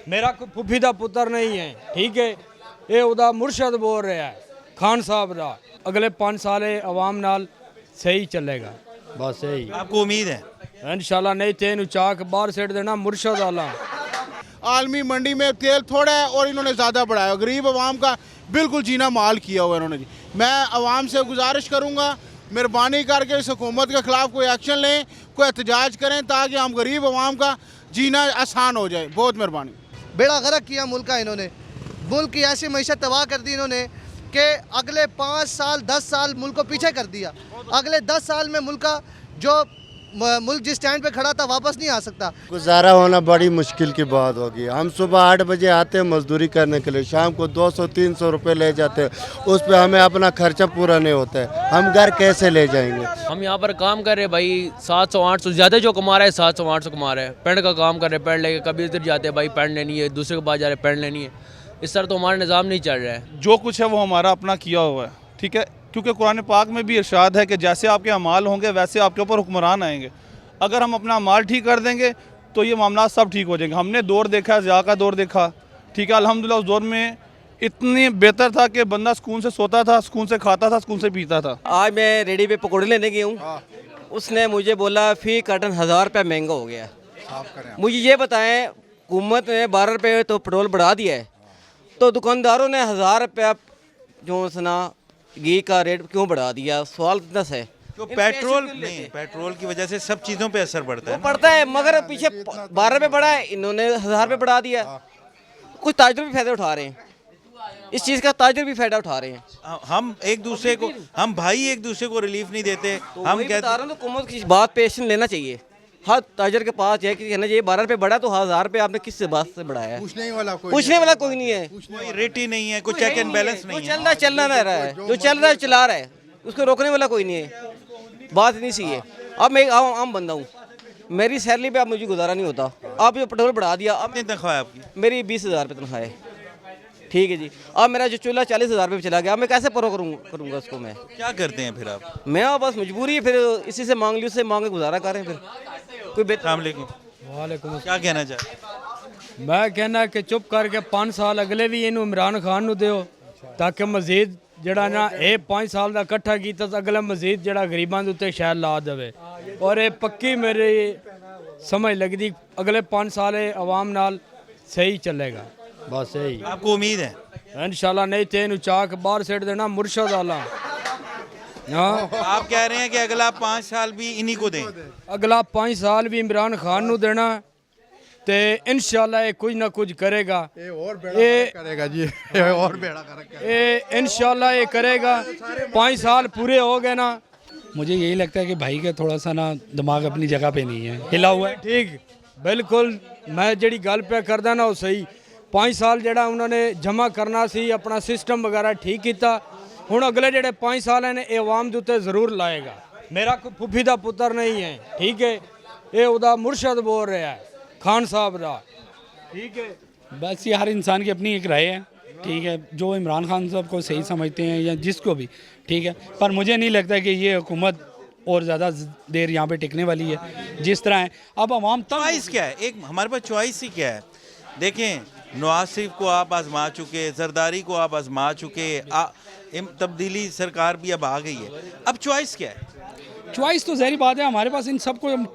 मेरा कोई फुफी दा पुत्र नहीं है, ठीक है। ये उदा मुर्शद बोल रहा है खान साहब दा। अगले 5 साल अवाम नाल सही चलेगा, बस यही आपको उम्मीद है? इंशाल्लाह। नहीं तेन चाक बाहर सेट देना मुर्शद आला। आलमी मंडी में तेल थोड़ा है और इन्होंने ज़्यादा बढ़ाया, गरीब आवाम का बिल्कुल जीना माल किया हुआ इन्होंने जी। मैं आवाम से गुजारिश करूँगा, मेहरबानी करके इस हुकूमत के ख़िलाफ़ कोई एक्शन लें, कोई एहतजाज करें ताकि हम गरीब आवाम का जीना आसान हो जाए। बहुत मेहरबानी। बेड़ा गर्क किया मुल्क का इन्होंने, मुल्क की ऐसी मैशत तबाह कर दी इन्होंने कि अगले 5 साल 10 साल मुल्क को पीछे कर दिया। अगले 10 साल में मुल्क का जो मुल्क जिस स्टैंड पे खड़ा था वापस नहीं आ सकता। गुजारा होना बड़ी मुश्किल की बात होगी। हम सुबह 8 बजे आते हैं मजदूरी करने के लिए, शाम को 200-300 रुपये ले जाते हैं, उस पर हमें अपना खर्चा पूरा नहीं होता है। हम घर कैसे ले जाएंगे? हम यहाँ पर काम कर रहे हैं भाई 700-800, ज़्यादा जो कमा रहा है 700-800 कमा रहा है। पेंट का काम कर रहे हैं, पेंट लेके कभी इधर जाते हैं भाई पेंट लेनी है, दूसरे के पास जा रहे हैं पेंट लेनी है। इस तरह तो हमारा निज़ाम नहीं चल रहा है। जो कुछ है वो हमारा अपना किया हुआ है, ठीक है। क्योंकि कुरान पाक में भी इरशाद है कि जैसे आपके अमाल होंगे वैसे आपके ऊपर हुक्मरान आएंगे। अगर हम अपना माल ठीक कर देंगे तो ये मामला सब ठीक हो जाएंगे। हमने दौर देखा, ज़िया का दौर देखा, ठीक है। अल्हम्दुलिल्लाह उस दौर में इतनी बेहतर था कि बंदा सुकून से सोता था, सुकून से खाता था, सुकून से पीता था। आज मैं रेडी पे पकौड़े लेने गया हूँ, उसने मुझे बोला फी कार्टन 1000 रुपये महंगा हो गया है। मुझे ये बताएं, हुकूमत ने 12 रुपये तो पेट्रोल बढ़ा दिया है, तो दुकानदारों ने 1000 रुपया जो सुना घी का रेट क्यों बढ़ा दिया? सवाल इतना है। तो पेट्रोल नहीं, पेट्रोल की वजह से सब चीज़ों पे असर पड़ता है। पड़ता है, मगर पीछे 12 रुपये बढ़ा है, इन्होंने 1000 रुपये बढ़ा दिया। कुछ ताजर भी फायदा उठा रहे हैं, इस चीज़ का ताजर भी फायदा उठा रहे हैं। हम एक दूसरे को, हम भाई एक दूसरे को रिलीफ नहीं देते। हम कहते हैं हुकूमत की बात पे एक्शन लेना चाहिए। हर ताजर के पास है कि कहना चाहिए 12 रुपये बढ़ा तो 1000 रुपये आपने किस बात से बढ़ाया है? पूछने वाला कोई नहीं है, कोई रेट ही नहीं है, कोई चेक एंड बैलेंस नहीं है। चलना रह रहा है, जो चल रहा है चला रहा है, उसको रोकने वाला कोई नहीं है। बात नहीं सी है। अब मैं आम बंदा हूँ, मेरी सैलरी पे अब मुझे गुजारा नहीं होता। आप जो पेट्रोल बढ़ा दिया, अब कितनी तनख्वाह है आपकी? मेरी 20,000 रुपये तनख्वाह है, ठीक है जी। अब मेरा जो चूल्हा 40,000 रुपये चला गया, मैं कैसे परो करूँगा उसको? मैं क्या करते हैं फिर आप? मैं बस मजबूरी है, फिर इसी से मांग ली, उससे मांग के गुजारा करें। फिर कोई वालेकुम, क्या कहना चाहते? मैं कहना कि चुप करके 5 साल अगले भी इनू इमरान खान नू दिओ, ताकि मजीद जड़ा ना ये 5 साल का इकट्ठा किया तो अगला मजीद जड़ा गरीबां दे उत्ते शायद ला देवे। और ये पक्की मेरी समझ लगदी अगले 5 साल अवाम नाल सही चलेगा, बस यही। आपको उम्मीद है? इंशाल्लाह। नहीं तेन चाक बाहर सेट देना मुर्शद आला। हाँ, आप कह रहे हैं कि अगला 5 साल भी इन्हीं को दें? अगला 5 साल भी इमरान खान नू देना ते इंशाल्लाह ये कुछ ना कुछ करेगा। करेगा जी, और बेड़ा कर ये इंशाल्लाह ये करेगा। 5 साल पूरे हो गए ना, मुझे यही लगता है कि भाई का थोड़ा सा ना दिमाग अपनी जगह पे नहीं है, हिला हुआ है। ठीक, बिल्कुल। मैं जड़ी गल पे करदा ना वो सही। 5 साल जड़ा उन्होंने जमा करना सी, अपना सिस्टम वगैरह ठीक किया। हुण अगले जड़े 5 साल ने ये अवाम दे उत्ते जरूर लाएगा। मेरा कोई फुफी दा पुत्र नहीं है, ठीक है। ये उदा मुर्शद बोल रहा है खान साहब दा, ठीक है। बस ये हर इंसान की अपनी एक राय है, ठीक है। जो इमरान खान साहब को सही समझते हैं या जिसको भी, ठीक है। पर मुझे नहीं लगता कि ये हुकूमत और ज़्यादा देर यहाँ पे टिकने वाली है जिस तरह है। अब आवाम चॉइस क्या है? एक हमारे पास चॉइस ही क्या है? देखें, नवाज शरीफ को आप आजमा चुके, जरदारी को आप आजमा चुके, तब्दीली सरकार भी अब आ गई है। अब चॉइस क्या है? चॉइस तो ज़ाहिर बात है हमारे पास इन सबको हम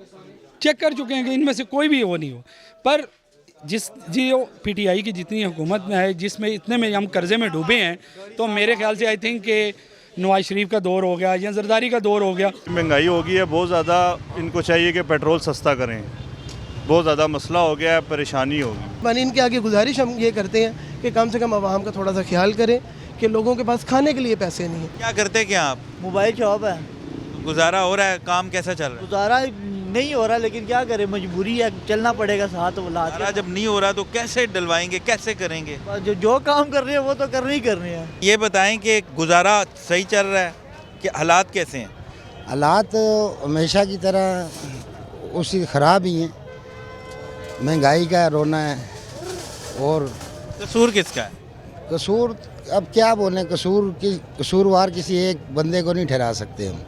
चेक कर चुके हैं कि इनमें से कोई भी वो नहीं हो। पर जो PTI की जितनी हुकूमत में है, जिसमें इतने में हम कर्जे में डूबे हैं, तो मेरे ख्याल से आई थिंक कि नवाज शरीफ का दौर हो गया या जरदारी का दौर हो गया। महंगाई हो गई है बहुत ज़्यादा, इनको चाहिए कि पेट्रोल सस्ता करें। बहुत ज़्यादा मसला हो गया है, परेशानी होगी। मैंने इनके आगे गुजारिश हम ये करते हैं कि कम से कम आवाम का थोड़ा सा ख्याल करें कि लोगों के पास खाने के लिए पैसे नहीं हैं। क्या करते क्या आप? मोबाइल शॉप है। गुजारा हो रहा है? काम कैसा चल रहा है? गुजारा नहीं हो रहा, लेकिन क्या करें, मजबूरी है, चलना पड़ेगा साथ। गुजारा जब नहीं हो रहा तो कैसे डलवाएंगे, कैसे करेंगे? जो काम कर रहे हैं वो तो करने ही करने हैं। ये बताएं कि गुजारा सही चल रहा है कि हालात कैसे हैं? हालात हमेशा की तरह उसी ख़राब ही हैं। महंगाई का रोना है और कसूर किसका है? कसूर अब क्या बोलें, कसूरवार किसी एक बंदे को नहीं ठहरा सकते हम।